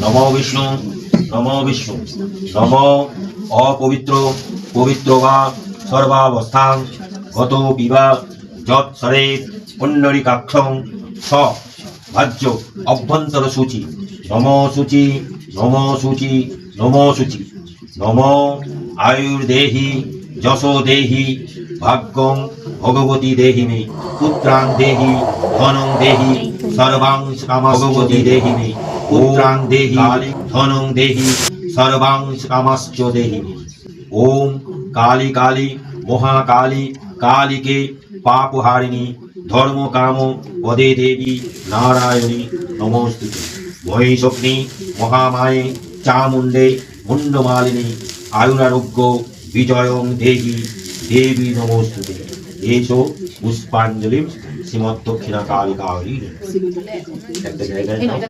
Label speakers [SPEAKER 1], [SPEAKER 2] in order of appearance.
[SPEAKER 1] নমো বিষ্ণু নমো বিষ্ণু নমো অপবিত্র পবিত্র বা সর্বাবস্থান গত পিবা যৎসরে পুণ্ডরীকাক্ষং স ভাজ্য অভ্যন্তর সূচি নমো সূচি নমো সূচি নমো সূচি নমো আয়ুর্দেহি যশো দেহি ভাগ্যং ভগবতী দেহি মে পুত্রাং দেহি ধনং দেহি সর্বাংশ কামাস ভগবতী দেহি মে পুত্রাং দেহি ধনং দেহি সর্বাংশ কামাশ্চ দেহি মে। ওম কালী কালী মহাকালী কালীকে পাপহারিণী ধর্ম কাম পদে দেবী নারায়ণী নমস্তুতে। মহিষগ্নি মহামায়ে চামুণ্ডে মুণ্ডমালিনী আয়ুরারোগ্য বিজয়ং দেহি দেবী নমস্তুতে। এসো পুষ্পাঞ্জলি শ্রীমৎ দক্ষিণা কালী কালী একটা জায়গায়